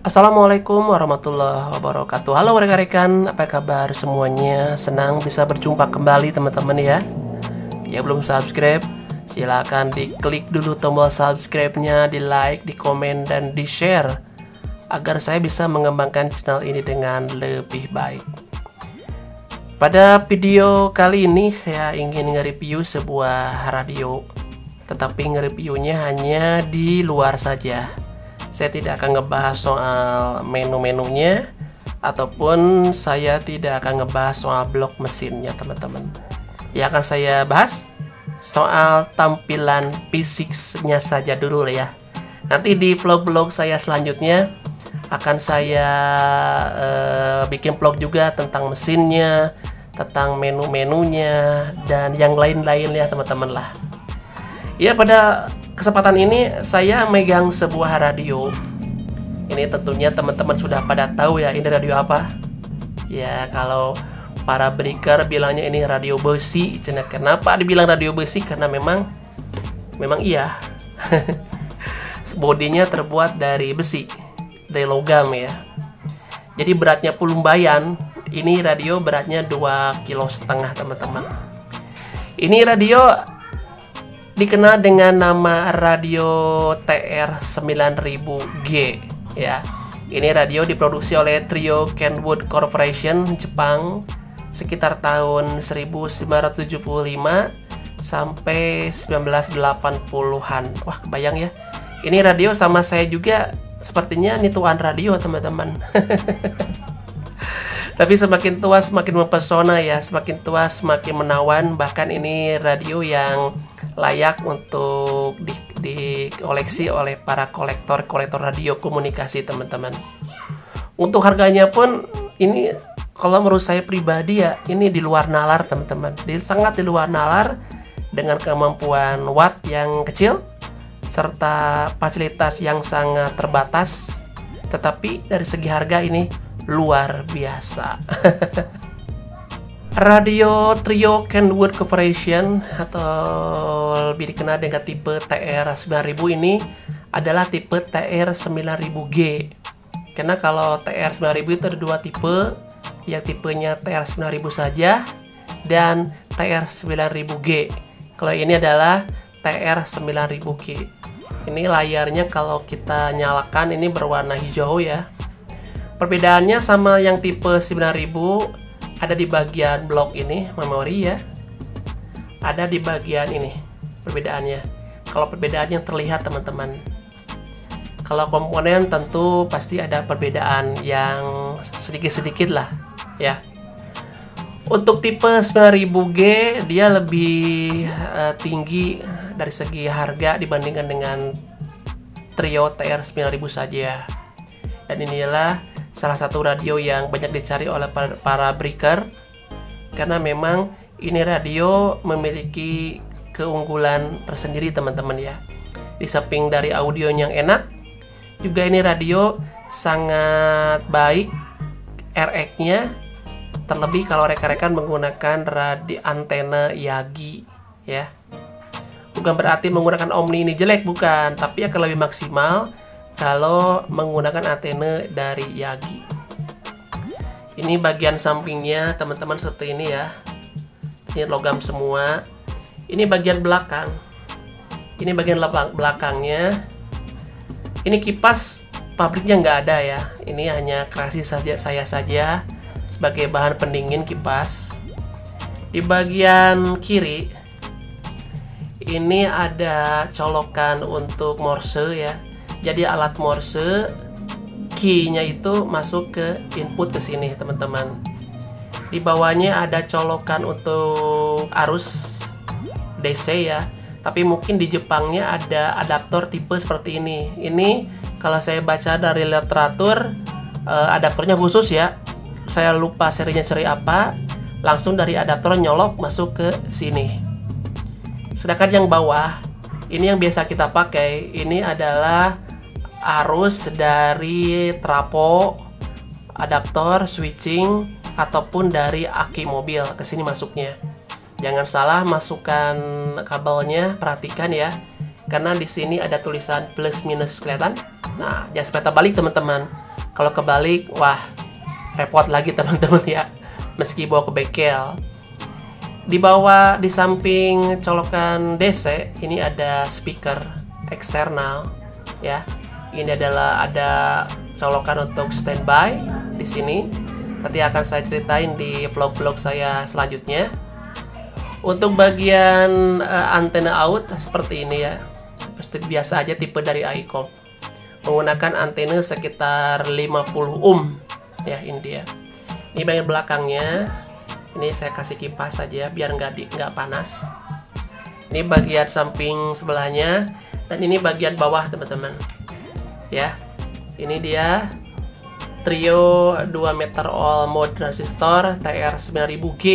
Assalamualaikum warahmatullahi wabarakatuh. Halo rekan-rekan, apa kabar semuanya? Senang bisa berjumpa kembali teman-teman ya. Ya belum subscribe, silakan diklik dulu tombol subscribe-nya, di like, di komen, dan di share agar saya bisa mengembangkan channel ini dengan lebih baik. Pada video kali ini saya ingin nge-review sebuah radio, tetapi nge-reviewnya hanya di luar saja. Saya tidak akan ngebahas soal menu-menunya, ataupun saya tidak akan ngebahas soal blok mesinnya teman-teman. Yang akan saya bahas soal tampilan fisiknya saja dulu ya. Nanti di vlog-vlog saya selanjutnya akan saya bikin vlog juga tentang mesinnya, tentang menu-menunya, dan yang lain-lain ya teman-teman lah. Ya, pada kesempatan ini saya megang sebuah radio. Ini tentunya teman-teman sudah pada tahu ya, ini radio apa? Ya, kalau para breaker bilangnya ini radio besi. Kenapa dibilang radio besi? Karena memang iya. Bodinya terbuat dari besi, dari logam ya. Jadi beratnya pun lumayan. Ini radio beratnya 2,5 kg teman-teman. Ini radio dikenal dengan nama radio TR9000G ya. Ini radio diproduksi oleh Trio Kenwood Corporation Jepang sekitar tahun 1975 sampai 1980-an. Wah, kebayang ya. Ini radio sama saya juga sepertinya nituan radio teman-teman. Tapi semakin tua semakin mempesona ya, semakin tua semakin menawan. Bahkan ini radio yang layak untuk dikoleksi oleh para kolektor radio komunikasi teman-teman. Untuk harganya pun ini kalau menurut saya pribadi ya, ini di luar nalar teman-teman. Sangat di luar nalar dengan kemampuan watt yang kecil serta fasilitas yang sangat terbatas. Tetapi dari segi harga ini luar biasa. Radio Trio Kenwood Corporation atau lebih dikenal dengan tipe TR9000 ini adalah tipe TR9000G. Karena kalau TR9000 itu ada dua tipe, yang tipenya TR9000 saja dan TR9000G. Kalau ini adalah TR9000G. Ini layarnya kalau kita nyalakan ini berwarna hijau ya. Perbedaannya sama yang tipe 9000 ada di bagian blok ini, memori ya. Ada di bagian ini perbedaannya. Kalau perbedaan yang terlihat teman-teman. Kalau komponen tentu pasti ada perbedaan yang sedikit-sedikit lah ya. Untuk tipe 9000G dia lebih tinggi dari segi harga dibandingkan dengan Trio TR9000 saja. Dan inilah salah satu radio yang banyak dicari oleh para breaker karena memang ini radio memiliki keunggulan tersendiri teman-teman ya. Di samping dari audio yang enak, juga ini radio sangat baik RX-nya, terlebih kalau rekan-rekan menggunakan radio antena Yagi ya. Bukan berarti menggunakan Omni ini jelek, bukan, tapi akan lebih maksimal kalau menggunakan antena dari Yagi. Ini bagian sampingnya teman-teman seperti ini ya. Ini logam semua. Ini bagian belakang. Ini bagian belakangnya. Ini kipas pabriknya nggak ada ya. Ini hanya kreasi saja saya saja sebagai bahan pendingin kipas. Di bagian kiri ini ada colokan untuk Morse ya. Jadi alat Morse key-nya itu masuk ke input ke sini teman-teman. Di bawahnya ada colokan untuk arus DC ya. Tapi mungkin di Jepangnya ada adaptor tipe seperti ini. Ini kalau saya baca dari literatur adaptornya khusus ya. Saya lupa serinya seri apa. Langsung dari adaptor nyolok masuk ke sini. Sedangkan yang bawah ini yang biasa kita pakai. Ini adalah arus dari trapo, adaptor, switching, ataupun dari aki mobil ke sini masuknya. Jangan salah masukkan kabelnya, perhatikan ya. Karena di sini ada tulisan plus minus kelihatan. Nah, jangan sampai terbalik teman-teman. Kalau kebalik, wah repot lagi teman-teman ya, meski bawa ke bengkel. Di bawah, di samping colokan DC, ini ada speaker eksternal ya. Ini adalah ada colokan untuk standby di sini. Nanti akan saya ceritain di vlog-vlog saya selanjutnya. Untuk bagian antena out seperti ini ya, seperti biasa aja tipe dari Icom, menggunakan antena sekitar 50 ohm ya. Ini dia. Ini bagian belakangnya. Ini saya kasih kipas saja biar nggak panas. Ini bagian samping sebelahnya, dan ini bagian bawah teman-teman ya. Ini dia Trio 2 meter all mode transistor TR9000G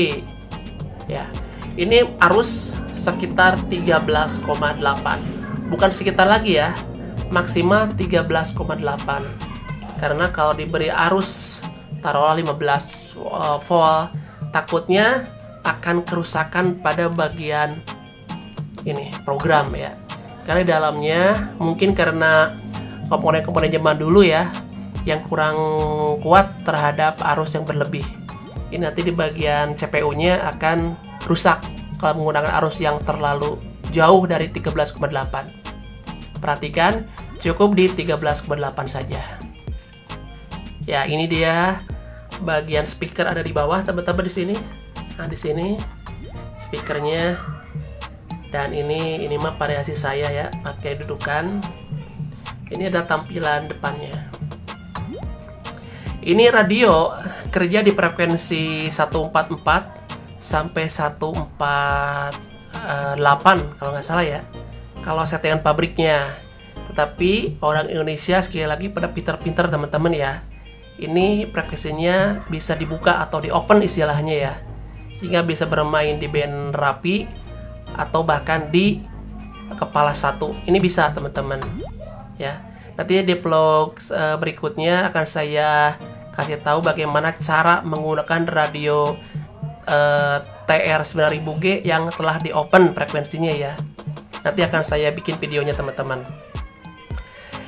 ya. Ini arus sekitar 13,8, bukan sekitar lagi ya, maksimal 13,8. Karena kalau diberi arus taruhlah 15 volt, takutnya akan kerusakan pada bagian ini program ya. Karena di dalamnya mungkin karena komponen-komponen zaman dulu ya, yang kurang kuat terhadap arus yang berlebih. Ini nanti di bagian CPU-nya akan rusak kalau menggunakan arus yang terlalu jauh dari 13,8. Perhatikan, cukup di 13,8 saja. Ya, ini dia bagian speaker ada di bawah teman-teman di sini. Nah, di sini speakernya, dan ini mah variasi saya ya, pakai dudukan. Ini ada tampilan depannya. Ini radio kerja di frekuensi 144 sampai 148 kalau nggak salah ya, kalau settingan pabriknya. Tetapi orang Indonesia sekali lagi pada pinter-pinter teman-teman ya. Ini frekuensinya bisa dibuka atau di open istilahnya ya, sehingga bisa bermain di band rapi atau bahkan di kepala satu. Ini bisa teman-teman ya. Nanti di vlog berikutnya akan saya kasih tahu bagaimana cara menggunakan radio TR9000G yang telah di open frekuensinya ya. Nanti akan saya bikin videonya teman-teman.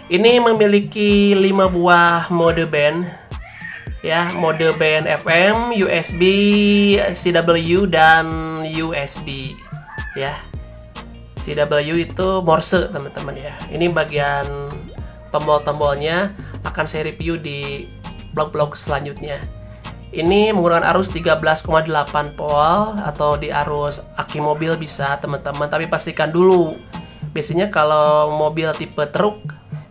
Ini memiliki 5 buah mode band ya, mode band FM, USB, CW, dan USB ya. CW itu Morse teman-teman ya. Ini bagian tombol-tombolnya akan saya review di vlog-vlog selanjutnya. Ini menggunakan arus 13,8 volt atau di arus aki mobil bisa teman-teman, tapi pastikan dulu. Biasanya kalau mobil tipe truk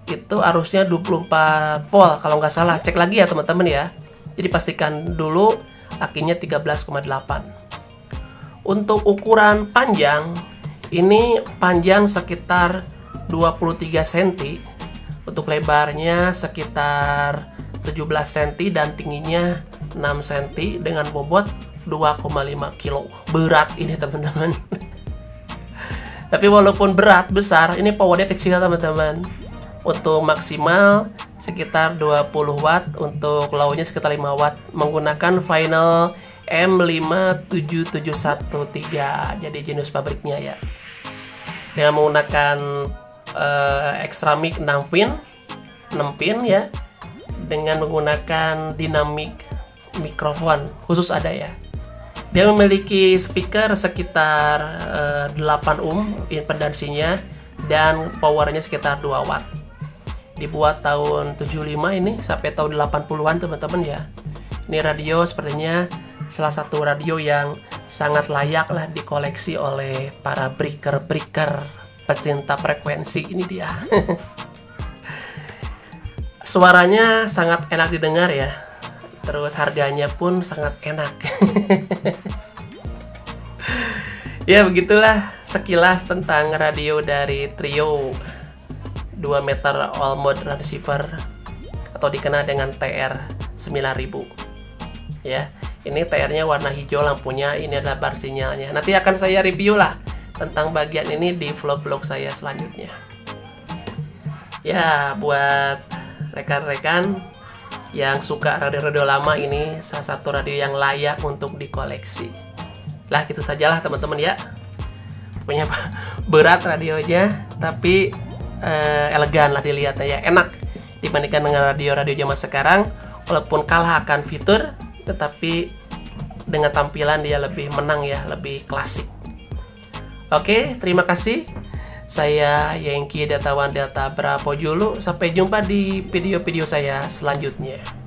itu arusnya 24 volt kalau nggak salah. Cek lagi ya teman-teman ya. Jadi pastikan dulu akinya 13,8. Untuk ukuran panjang, ini panjang sekitar 23 cm. Untuk lebarnya sekitar 17 cm dan tingginya 6 cm dengan bobot 2,5 kg. Berat ini teman-teman. Tapi walaupun berat besar, ini powernya kecil teman-teman. Untuk maksimal sekitar 20 watt, untuk low-nya sekitar 5 watt, menggunakan final M57713, jadi jenis pabriknya ya. Dengan menggunakan extra mic 6 pin ya, dengan menggunakan dynamic mikrofon khusus ada ya. Dia memiliki speaker sekitar 8 ohm impedansinya dan powernya sekitar 2 watt. Dibuat tahun 75 ini sampai tahun 80-an teman-teman ya. Ini radio sepertinya salah satu radio yang sangat layak lah dikoleksi oleh para breaker-breaker pecinta frekuensi. Ini dia. Suaranya sangat enak didengar ya. Terus harganya pun sangat enak. Ya begitulah sekilas tentang radio dari Trio 2 meter all mode receiver atau dikenal dengan TR9000 ya. Ini TR-nya warna hijau lampunya, ini adalah bar sinyalnya. Nanti akan saya review lah tentang bagian ini di vlog-vlog saya selanjutnya. Ya, buat rekan-rekan yang suka radio-radio lama, ini salah satu radio yang layak untuk dikoleksi. Lah gitu sajalah teman-teman ya. Punya berat radionya, tapi elegan lah dilihatnya ya, enak dibandingkan dengan radio-radio zaman sekarang. Walaupun kalah akan fitur, tetapi dengan tampilan dia lebih menang ya, lebih klasik. Oke, terima kasih. Saya Yengki Datawan Data Brapojulu. Sampai jumpa di video-video saya selanjutnya.